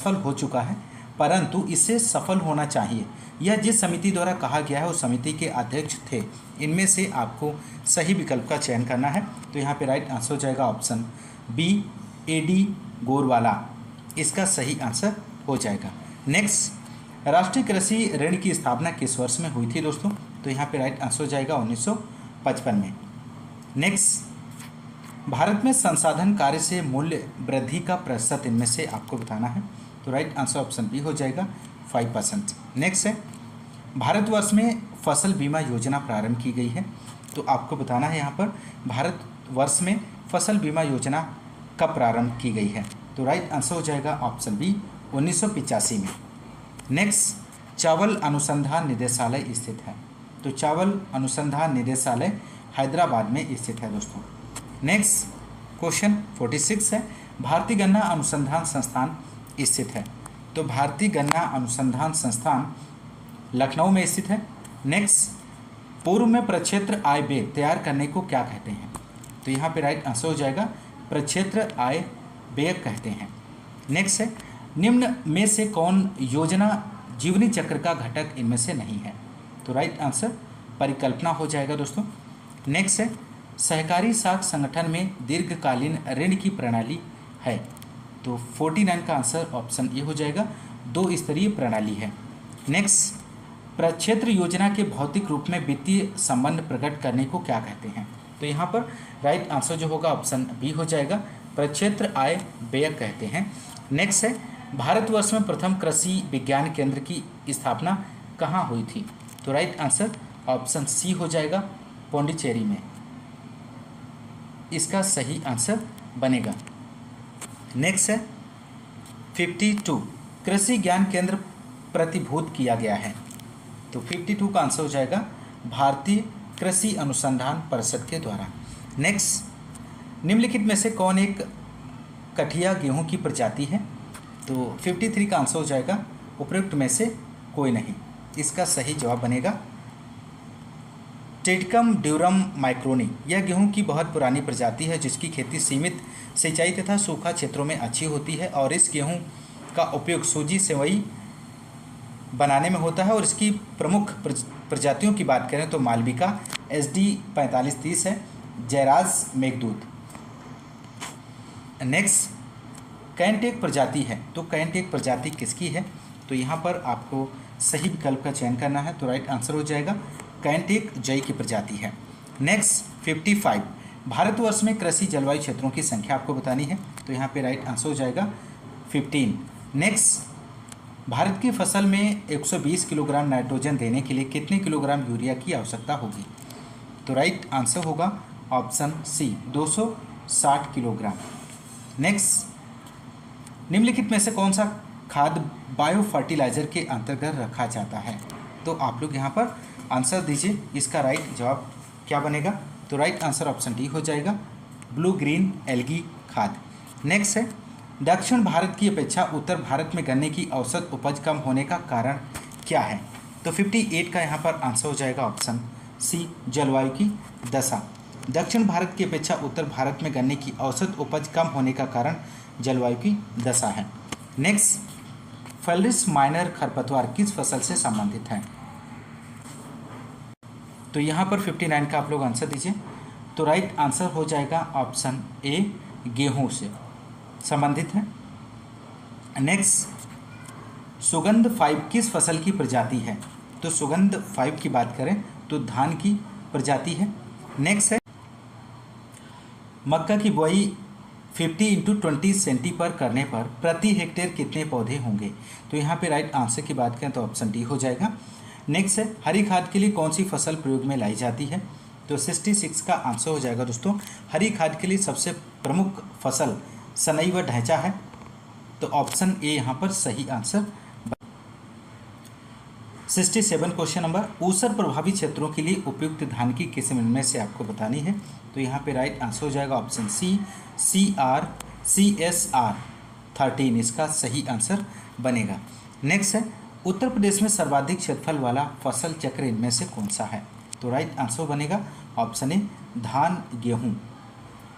सफल हो चुका है, परंतु इसे सफल होना चाहिए। यह जिस समिति द्वारा कहा गया है उस समिति के अध्यक्ष थे। इनमें से आपको सही विकल्प का चयन करना है। तो यहाँ पे राइट आंसर हो जाएगा ऑप्शन बी, एडी गोरवाला, इसका सही आंसर हो जाएगा। नेक्स्ट, राष्ट्रीय कृषि ऋण की स्थापना किस वर्ष में हुई थी दोस्तों? तो यहाँ पे राइट आंसर हो जाएगा 1955 में। नेक्स्ट, भारत में संसाधन कार्य से मूल्य वृद्धि का प्रतिशत इनमें से आपको बताना है। तो राइट आंसर ऑप्शन बी हो जाएगा 5%। नेक्स्ट है, भारतवर्ष में फसल बीमा योजना प्रारंभ की गई है। तो आपको बताना है यहाँ पर भारतवर्ष में फसल बीमा योजना कब प्रारंभ की गई है। तो राइट आंसर हो जाएगा ऑप्शन बी 1985 में। नेक्स्ट, चावल अनुसंधान निदेशालय स्थित है। तो चावल अनुसंधान निदेशालय हैदराबाद में स्थित है दोस्तों। नेक्स्ट क्वेश्चन 46 है, भारतीय गन्ना अनुसंधान संस्थान स्थित है। तो भारतीय गन्ना अनुसंधान संस्थान लखनऊ में स्थित है। नेक्स्ट, पूर्व में प्रक्षेत्र आय व्यय तैयार करने को क्या कहते हैं? तो यहाँ पे राइट आंसर हो जाएगा प्रक्षेत्र आय व्यय कहते हैं। नेक्स्ट है, निम्न में से कौन योजना जीवनी चक्र का घटक इनमें से नहीं है? तो राइट आंसर परिकल्पना हो जाएगा दोस्तों। नेक्स्ट है, सहकारी साख संगठन में दीर्घकालीन ऋण की प्रणाली है। तो 49 का आंसर ऑप्शन ए हो जाएगा, 2 स्तरीय प्रणाली है। नेक्स्ट, प्रक्षेत्र योजना के भौतिक रूप में वित्तीय संबंध प्रकट करने को क्या कहते हैं? तो यहाँ पर राइट आंसर जो होगा ऑप्शन बी हो जाएगा, प्रक्षेत्र आय व्यय कहते हैं। नेक्स्ट है, भारतवर्ष में प्रथम कृषि विज्ञान केंद्र की स्थापना कहाँ हुई थी? तो राइट आंसर ऑप्शन सी हो जाएगा, पौंडीचेरी में, इसका सही आंसर बनेगा। नेक्स्ट है 52, कृषि ज्ञान केंद्र प्रतिभूत किया गया है। तो 52 का आंसर हो जाएगा भारतीय कृषि अनुसंधान परिषद के द्वारा। नेक्स्ट, निम्नलिखित में से कौन एक कठिया गेहूं की प्रजाति है? तो 53 का आंसर हो जाएगा उपयुक्त में से कोई नहीं, इसका सही जवाब बनेगा टेडिकम ड्यूरम माइक्रोनी। यह गेहूं की बहुत पुरानी प्रजाति है जिसकी खेती सीमित सिंचाई तथा सूखा क्षेत्रों में अच्छी होती है और इस गेहूं का उपयोग सूजी सेवई बनाने में होता है। और इसकी प्रमुख प्रजातियों की बात करें तो मालविका SD 4530 है, जयराज मेघदूत। नेक्स्ट, कैंट एक प्रजाति है। तो कैंट एक प्रजाति किसकी है? तो यहाँ पर आपको सही विकल्प का चयन करना है। तो राइट आंसर हो जाएगा कैंट एक जई की प्रजाति है। नेक्स्ट 55, भारतवर्ष में कृषि जलवायु क्षेत्रों की संख्या आपको बतानी है। तो यहाँ पे राइट आंसर हो जाएगा 15। नेक्स्ट, भारत की फसल में 120 किलोग्राम नाइट्रोजन देने के लिए कितने किलोग्राम यूरिया की आवश्यकता होगी? तो राइट आंसर होगा ऑप्शन सी 260 किलोग्राम। नेक्स्ट, निम्नलिखित में से कौन सा खाद बायो फर्टिलाइजर के अंतर्गत रखा जाता है? तो आप लोग यहाँ पर आंसर दीजिए, इसका राइट जवाब क्या बनेगा? तो राइट आंसर ऑप्शन डी हो जाएगा ब्लू ग्रीन एल्गी खाद। नेक्स्ट है, दक्षिण भारत की अपेक्षा उत्तर भारत में गन्ने की औसत उपज कम होने का कारण क्या है? तो 58 का यहाँ पर आंसर हो जाएगा ऑप्शन सी जलवायु की दशा। दक्षिण भारत की अपेक्षा उत्तर भारत में गन्ने की औसत उपज कम होने का कारण जलवायु की दशा है। नेक्स्ट, फल्रिस माइनर खरपतवार किस फसल से संबंधित है? तो यहाँ पर 59 का आप लोग आंसर दीजिए। तो राइट आंसर हो जाएगा ऑप्शन ए गेहूं से संबंधित है। नेक्स्ट, सुगंध 5 किस फसल की प्रजाति है? तो सुगंध 5 की बात करें तो धान की प्रजाति है। नेक्स्ट है, मक्का की बुआई 50x20 सेंटी पर करने पर प्रति हेक्टेयर कितने पौधे होंगे? तो यहाँ पे राइट आंसर की बात करें तो ऑप्शन डी हो जाएगा। नेक्स्ट है, हरी खाद के लिए कौन सी फसल प्रयोग में लाई जाती है? तो 66 का आंसर हो जाएगा दोस्तों, हरी खाद के लिए सबसे प्रमुख फसल सनई व ढैंचा है। तो ऑप्शन ए यहाँ पर सही आंसर। 67 क्वेश्चन नंबर, ऊसर प्रभावित क्षेत्रों के लिए उपयुक्त धान की किस्म इनमें से आपको बतानी है। तो यहाँ पे राइट आंसर हो जाएगा ऑप्शन सी CSR 13, इसका सही आंसर बनेगा। नेक्स्ट है, उत्तर प्रदेश में सर्वाधिक क्षेत्रफल वाला फसल चक्र इनमें से कौन सा है? तो राइट आंसर बनेगा ऑप्शन ए धान गेहूँ।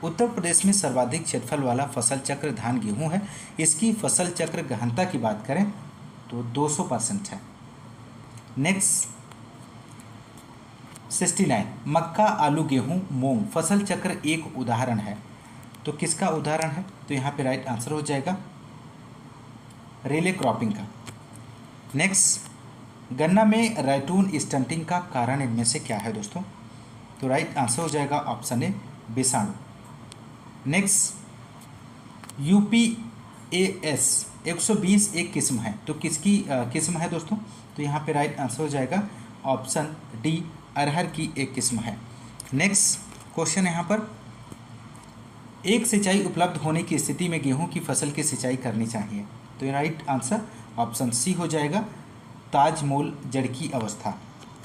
उत्तर प्रदेश में सर्वाधिक क्षेत्रफल वाला फसल चक्र धान गेहूं है। इसकी फसल चक्र गहनता की बात करें तो 200% है। नेक्स्ट 69 मक्का आलू गेहूं मूंग फसल चक्र एक उदाहरण है। तो किसका उदाहरण है? तो यहाँ पे राइट आंसर हो जाएगा रिले क्रॉपिंग का। नेक्स्ट गन्ना में रैटून स्टंटिंग का कारण इनमें से क्या है दोस्तों? तो राइट आंसर हो जाएगा ऑप्शन ए विषाणु। नेक्स्ट UPAS 120 एक किस्म है। तो किसकी किस्म है दोस्तों? तो यहाँ पे राइट आंसर हो जाएगा ऑप्शन डी अरहर की एक किस्म है। नेक्स्ट क्वेश्चन यहाँ पर एक सिंचाई उपलब्ध होने की स्थिति में गेहूं की फसल की सिंचाई करनी चाहिए। तो राइट आंसर ऑप्शन सी हो जाएगा ताजमोल जड़ की अवस्था।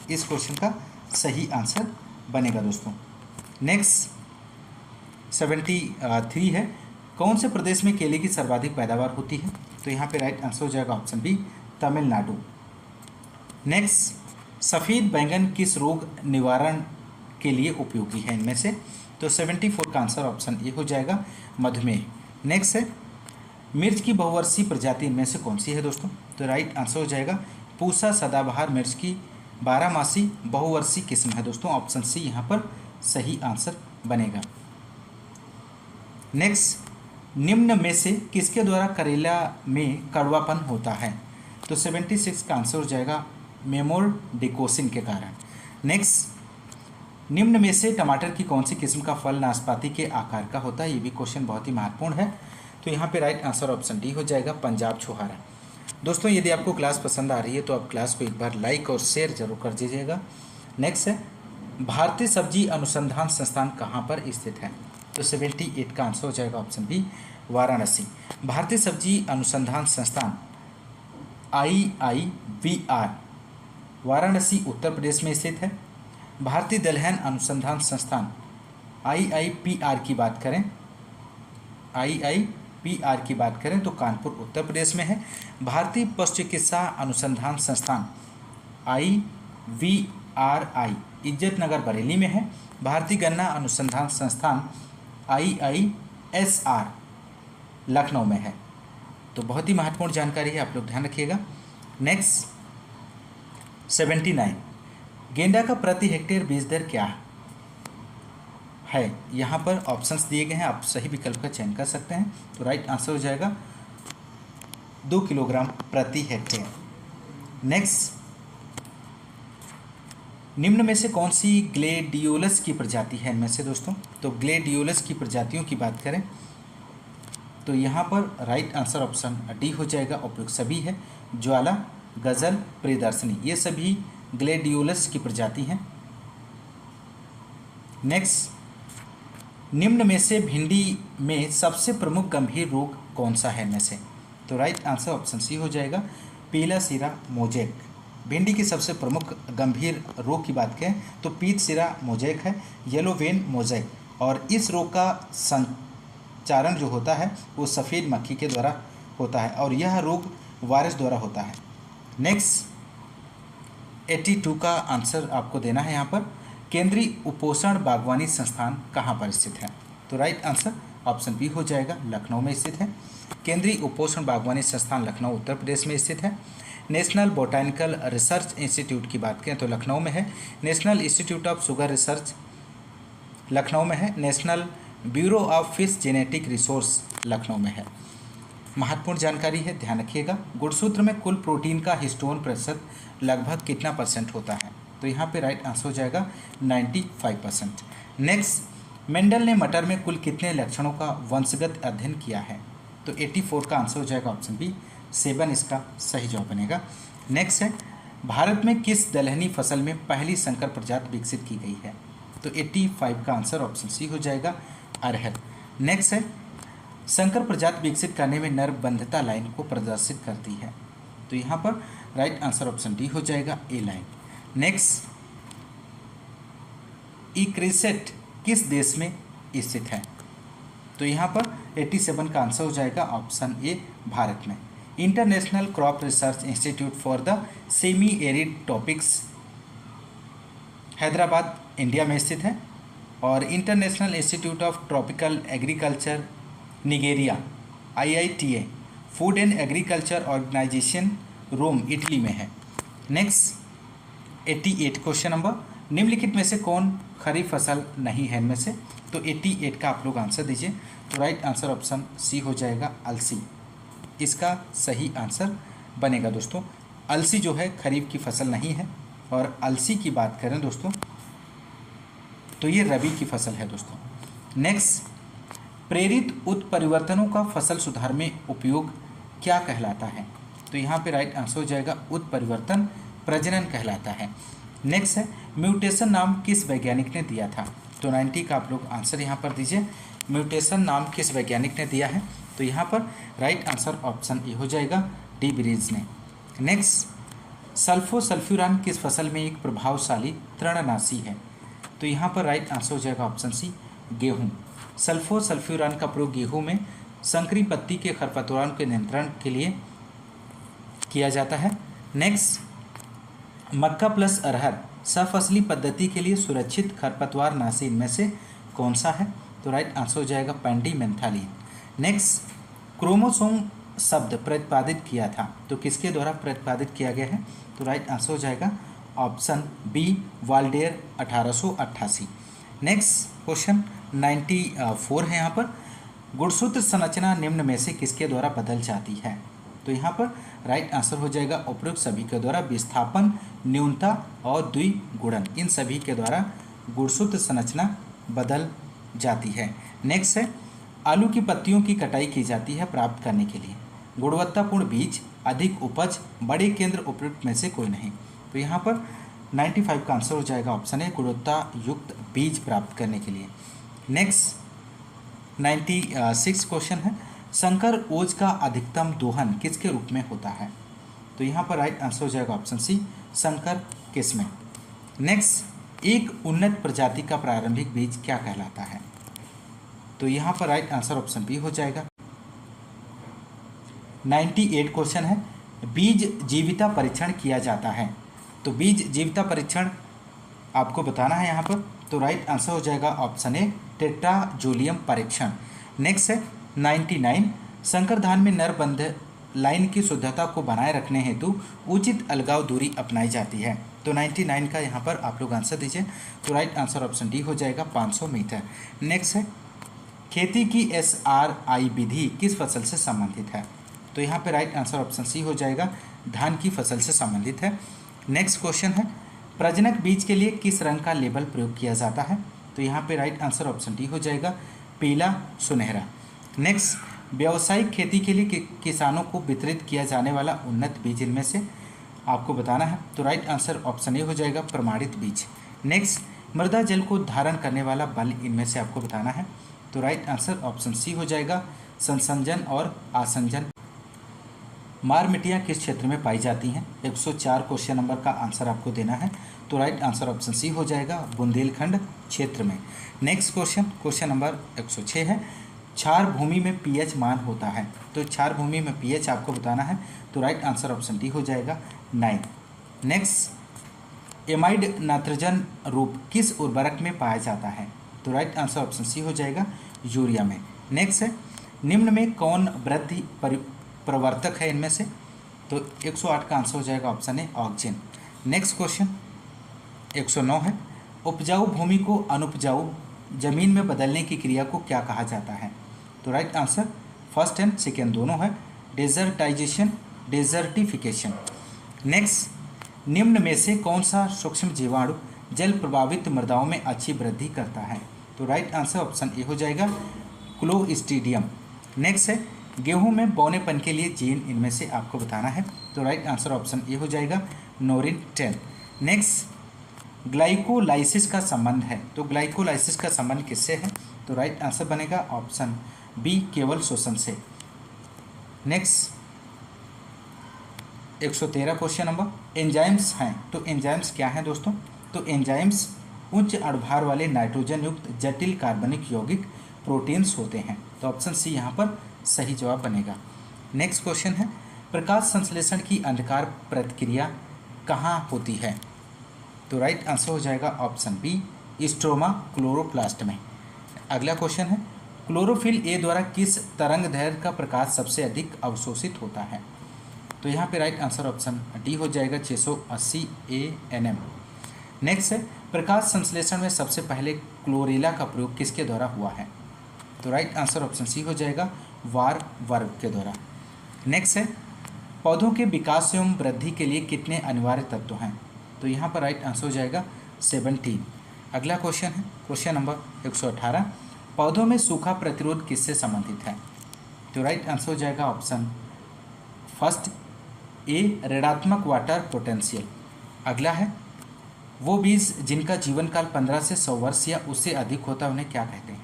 इस क्वेश्चन का सही आंसर बनेगा दोस्तों। नेक्स्ट 73 है कौन से प्रदेश में केले की सर्वाधिक पैदावार होती है? तो यहाँ पे राइट आंसर हो जाएगा ऑप्शन बी तमिलनाडु। नेक्स्ट सफ़ेद बैंगन किस रोग निवारण के लिए उपयोगी है इनमें से? तो 74 का आंसर ऑप्शन ए हो जाएगा मधुमेह। नेक्स्ट है मिर्च की बहुवर्षीय प्रजाति इनमें से कौन सी है दोस्तों? तो राइट आंसर हो जाएगा पूसा सदाबहार मिर्च की 12 मासी बहुवर्षीय किस्म है दोस्तों। ऑप्शन सी यहाँ पर सही आंसर बनेगा। नेक्स्ट निम्न में से किसके द्वारा करेला में कड़वापन होता है? तो 76 का आंसर हो जाएगा मेमोर्डिकोसिन के कारण। नेक्स्ट निम्न में से टमाटर की कौन सी किस्म का फल नाशपाती के आकार का होता है? ये भी क्वेश्चन बहुत ही महत्वपूर्ण है। तो यहाँ पे राइट आंसर ऑप्शन डी हो जाएगा पंजाब छुहारा। दोस्तों यदि आपको क्लास पसंद आ रही है तो आप क्लास को एक बार लाइक और शेयर जरूर कर दीजिएगा। नेक्स्ट है भारतीय सब्जी अनुसंधान संस्थान कहाँ पर स्थित है? तो 78 का आंसर हो जाएगा ऑप्शन बी वाराणसी। भारतीय सब्जी अनुसंधान संस्थान IIVR वाराणसी उत्तर प्रदेश में स्थित है। भारतीय दलहन अनुसंधान संस्थान IIPR की बात करें IIPR की बात करें तो कानपुर उत्तर प्रदेश में है। भारतीय पशु चिकित्सा अनुसंधान संस्थान IVRI इज्जतनगर बरेली में है। भारतीय गन्ना अनुसंधान संस्थान IISR लखनऊ में है। तो बहुत ही महत्वपूर्ण जानकारी है, आप लोग ध्यान रखिएगा। नेक्स्ट 79 गेंदा का प्रति हेक्टेयर बीज दर क्या है? यहाँ पर ऑप्शंस दिए गए हैं, आप सही विकल्प का चयन कर सकते हैं। तो राइट आंसर हो जाएगा 2 किलोग्राम प्रति हेक्टेयर। नेक्स्ट निम्न में से कौन सी ग्लेडियोलस की प्रजाति है इनमें से दोस्तों? तो ग्लेडियोलस की प्रजातियों की बात करें तो यहाँ पर राइट आंसर ऑप्शन डी हो जाएगा उपयुक्त सभी है। ज्वाला गजल प्रियदर्शनी ये सभी ग्लेडियोलस की प्रजाति हैं। नेक्स्ट निम्न में से भिंडी में सबसे प्रमुख गंभीर रोग कौन सा है इनमें से? तो राइट आंसर ऑप्शन सी हो जाएगा पीला सिरा मोजेक। भिंडी की सबसे प्रमुख गंभीर रोग की बात करें तो पीत सिरा मोजेक है, येलो वेन मोजेक। और इस रोग का संचारण जो होता है वो सफ़ेद मक्खी के द्वारा होता है और यह रोग वायरस द्वारा होता है। नेक्स्ट 82 का आंसर आपको देना है यहाँ पर। केंद्रीय उपोषण बागवानी संस्थान कहाँ पर स्थित है? तो राइट आंसर ऑप्शन बी हो जाएगा लखनऊ में स्थित है। केंद्रीय उपोषण बागवानी संस्थान लखनऊ उत्तर प्रदेश में स्थित है। नेशनल बोटैनिकल रिसर्च इंस्टीट्यूट की बात करें तो लखनऊ में है। National institute of sugar research Lucknow में है। National bureau of fish genetic resource Lucknow में है। महत्वपूर्ण जानकारी है, ध्यान रखिएगा। गुणसूत्र में कुल प्रोटीन का हिस्टोन प्रतिशत लगभग कितना % होता है? तो यहाँ पे राइट आंसर हो जाएगा 95%। नेक्स्ट मेंडल ने मटर में कुल कितने लक्षणों का वंशगत अध्ययन किया है? तो 84 का आंसर हो जाएगा ऑप्शन बी 7 इसका सही जवाब बनेगा। नेक्स्ट है भारत में किस दलहनी फसल में पहली संकर प्रजाति विकसित की गई है? तो 85 का आंसर ऑप्शन सी हो जाएगा अरहर। नेक्स्ट है संकर प्रजाति विकसित करने में नर बंधता लाइन को प्रदर्शित करती है। तो यहाँ पर राइट आंसर ऑप्शन डी हो जाएगा ए लाइन। नेक्स्ट इक्रिसेट किस देश में स्थित है? तो यहाँ पर 87 का आंसर हो जाएगा ऑप्शन ए भारत में। International crop research institute for the semi arid topics Hyderabad India में स्थित है। और international institute of tropical agriculture Nigeria IITA, food and agriculture organisation Rome Italy में है। नेक्स्ट 88 क्वेश्चन नंबर, निम्नलिखित में से कौन खरीफ फसल नहीं है इनमें से? तो 88 का आप लोग आंसर दीजिए। तो राइट आंसर ऑप्शन सी हो जाएगा अलसी, इसका सही आंसर बनेगा दोस्तों। अलसी जो है खरीफ की फसल नहीं है। और अलसी की बात करें दोस्तों तो ये रबी की फसल है दोस्तों। नेक्स्ट, प्रेरित उत्परिवर्तनों का फसल सुधार में उपयोग क्या कहलाता है? तो यहाँ पे राइट आंसर हो जाएगा उत्परिवर्तन प्रजनन कहलाता है। नेक्स्ट है, म्यूटेशन नाम किस वैज्ञानिक ने दिया था? तो 90 का आप लोग आंसर यहाँ पर दीजिए। म्यूटेशन नाम किस वैज्ञानिक ने दिया है? तो यहाँ पर राइट आंसर ऑप्शन ए हो जाएगा डी ब्रीज ने। नेक्स्ट, सल्फोसल्फ्यूरान किस फसल में एक प्रभावशाली तृणनाशी है? तो यहाँ पर राइट आंसर हो जाएगा ऑप्शन सी गेहूँ। सल्फोसल्फ्यूरान का प्रयोग गेहूँ में संकरी पत्ती के खरपतवारों के नियंत्रण के लिए किया जाता है। नेक्स्ट, मक्का प्लस अरहर सफसली पद्धति के लिए सुरक्षित खरपतवार नाशी इनमें से कौन सा है? तो राइट आंसर हो जाएगा पेंडिमेंथालिन। नेक्स्ट, क्रोमोसोम शब्द प्रतिपादित किया था तो किसके द्वारा प्रतिपादित किया गया है? तो राइट आंसर हो जाएगा option B Waldeyer 1888। Next question 94 है यहाँ पर, गुणसूत्र संरचना निम्न में से किसके द्वारा बदल जाती है? तो यहाँ पर राइट आंसर हो जाएगा उपरोक्त सभी के द्वारा विस्थापन, न्यूनता और द्विगुणन, इन सभी के द्वारा गुणसूत्र संरचना बदल जाती है। नेक्स्ट है, आलू की पत्तियों की कटाई की जाती है प्राप्त करने के लिए गुणवत्तापूर्ण बीज, अधिक उपज, बड़े केंद्र उपयुक्त में से कोई नहीं। तो यहाँ पर 95 का आंसर हो जाएगा ऑप्शन है गुणवत्ता युक्त बीज प्राप्त करने के लिए। नेक्स्ट 96 क्वेश्चन है, संकर ओज का अधिकतम दोहन किसके रूप में होता है? तो यहाँ पर राइट आंसर हो जाएगा ऑप्शन सी संकर किस्में। नेक्स्ट, एक उन्नत प्रजाति का प्रारंभिक बीज क्या कहलाता है? तो यहाँ पर राइट आंसर ऑप्शन बी हो जाएगा। 98 क्वेश्चन है, बीज जीविता परीक्षण किया जाता है तो बीज जीविता परीक्षण आपको बताना है यहाँ पर। तो राइट आंसर हो जाएगा ऑप्शन ए टेट्राजोलियम परीक्षण। नेक्स्ट है 99, संकर धान में नर बंध लाइन की शुद्धता को बनाए रखने हेतु उचित अलगाव दूरी अपनाई जाती है। तो 99 का यहाँ पर आप लोग आंसर दीजिए। तो राइट आंसर ऑप्शन डी हो जाएगा 500 मीटर। नेक्स्ट है, खेती की SRI विधि किस फसल से संबंधित है? तो यहाँ पे राइट आंसर ऑप्शन सी हो जाएगा धान की फसल से संबंधित है। नेक्स्ट क्वेश्चन है, प्रजनक बीज के लिए किस रंग का लेबल प्रयोग किया जाता है? तो यहाँ पे राइट आंसर ऑप्शन डी हो जाएगा पीला सुनहरा। नेक्स्ट, व्यावसायिक खेती के लिए किसानों को वितरित किया जाने वाला उन्नत बीज इनमें से आपको बताना है। तो राइट आंसर ऑप्शन ए हो जाएगा प्रमाणित बीज। नेक्स्ट, मृदा जल को धारण करने वाला बल इनमें से आपको बताना है। तो राइट आंसर ऑप्शन सी हो जाएगा संसंजन और आसंजन। मार मिट्टियाँ किस क्षेत्र में पाई जाती हैं? 104 क्वेश्चन नंबर का आंसर आपको देना है। तो राइट आंसर ऑप्शन सी हो जाएगा बुंदेलखंड क्षेत्र में। नेक्स्ट क्वेश्चन नंबर 106 है, क्षार भूमि में pH मान होता है तो क्षार भूमि में pH आपको बताना है। तो राइट आंसर ऑप्शन डी हो जाएगा 9। नेक्स्ट, एमाइड नाइट्रोजन रूप किस उर्वरक में पाया जाता है? तो राइट आंसर ऑप्शन सी हो जाएगा यूरिया में। नेक्स्ट है, निम्न में कौन वृद्धि प्रवर्तक है इनमें से? तो 108 का आंसर हो जाएगा option A oxygen. Next question 109 है, उपजाऊ भूमि को अनुपजाऊ जमीन में बदलने की क्रिया को क्या कहा जाता है? तो right answer first and second दोनों है, डेजर्टाइजेशन, डेजर्टिफिकेशन। नेक्स्ट, निम्न में से कौन सा सूक्ष्म जीवाणु जल प्रभावित मृदाओं में अच्छी वृद्धि करता है? तो राइट आंसर ऑप्शन ए हो जाएगा क्लोस्ट्रीडियम। नेक्स्ट है, गेहूं में बौनेपन के लिए जीन इनमें से आपको बताना है। तो राइट आंसर ऑप्शन ए हो जाएगा नोरिन 10। नेक्स्ट, ग्लाइकोलाइसिस का संबंध है तो ग्लाइकोलाइसिस का संबंध किससे है? तो राइट आंसर बनेगा ऑप्शन बी केवल शोषण से। नेक्स्ट 113 क्वेश्चन नंबर, एंजाइम्स हैं तो एंजाइम्स क्या हैं दोस्तों? तो एंजाइम्स उच्च अणुभार वाले नाइट्रोजन युक्त जटिल कार्बनिक यौगिक प्रोटीन्स होते हैं। तो ऑप्शन सी यहाँ पर सही जवाब बनेगा। नेक्स्ट क्वेश्चन है, प्रकाश संश्लेषण की अंधकार प्रतिक्रिया कहाँ होती है? तो राइट आंसर हो जाएगा ऑप्शन बी स्ट्रोमा क्लोरोप्लास्ट में। अगला क्वेश्चन है, क्लोरोफिल ए द्वारा किस तरंगदैर्घ्य का प्रकाश सबसे अधिक अवशोषित होता है? तो यहाँ पे राइट आंसर ऑप्शन डी हो जाएगा 680 AnM। नेक्स्ट है, प्रकाश संश्लेषण में सबसे पहले क्लोरेला का प्रयोग किसके द्वारा हुआ है? तो राइट आंसर ऑप्शन सी हो जाएगा वार वर्ग के द्वारा। नेक्स्ट है, पौधों के विकास एवं वृद्धि के लिए कितने अनिवार्य तत्व हैं? तो यहाँ पर राइट आंसर हो जाएगा 17। अगला क्वेश्चन है क्वेश्चन नंबर 118, पौधों में सूखा प्रतिरोध किससे संबंधित है? तो राइट आंसर हो जाएगा ऑप्शन फर्स्ट ए ऋणात्मक वाटर पोटेंशियल। अगला है, वो बीज जिनका जीवन काल 15 से 100 वर्ष या उससे अधिक होता है उन्हें क्या कहते हैं?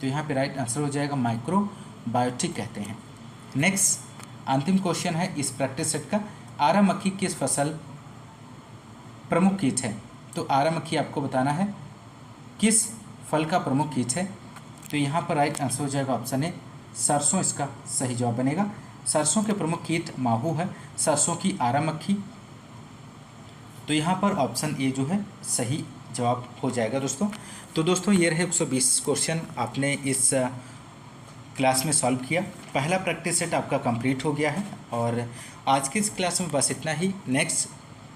तो यहाँ पे राइट आंसर हो जाएगा माइक्रोबायोटिक कहते हैं। नेक्स्ट अंतिम क्वेश्चन है इस प्रैक्टिस सेट का, आरा मक्खी किस फसल प्रमुख कीट है? तो आरा मक्खी आपको बताना है किस फल का प्रमुख कीट है। तो यहाँ पर राइट आंसर हो जाएगा ऑप्शन ए सरसों, इसका सही जवाब बनेगा। सरसों के प्रमुख कीट माहू है, सरसों की आरा मक्खी। तो यहाँ पर ऑप्शन ए जो है सही जवाब हो जाएगा दोस्तों। तो दोस्तों ये रहे 120 क्वेश्चन आपने इस क्लास में सॉल्व किया। पहला प्रैक्टिस सेट आपका कंप्लीट हो गया है और आज की इस क्लास में बस इतना ही। नेक्स्ट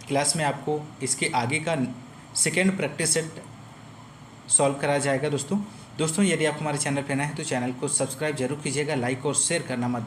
क्लास में आपको इसके आगे का सेकेंड प्रैक्टिस सेट सॉल्व कराया जाएगा दोस्तों। यदि आप हमारे चैनल पर नए हैं तो चैनल को सब्सक्राइब जरूर कीजिएगा, लाइक और शेयर करना मत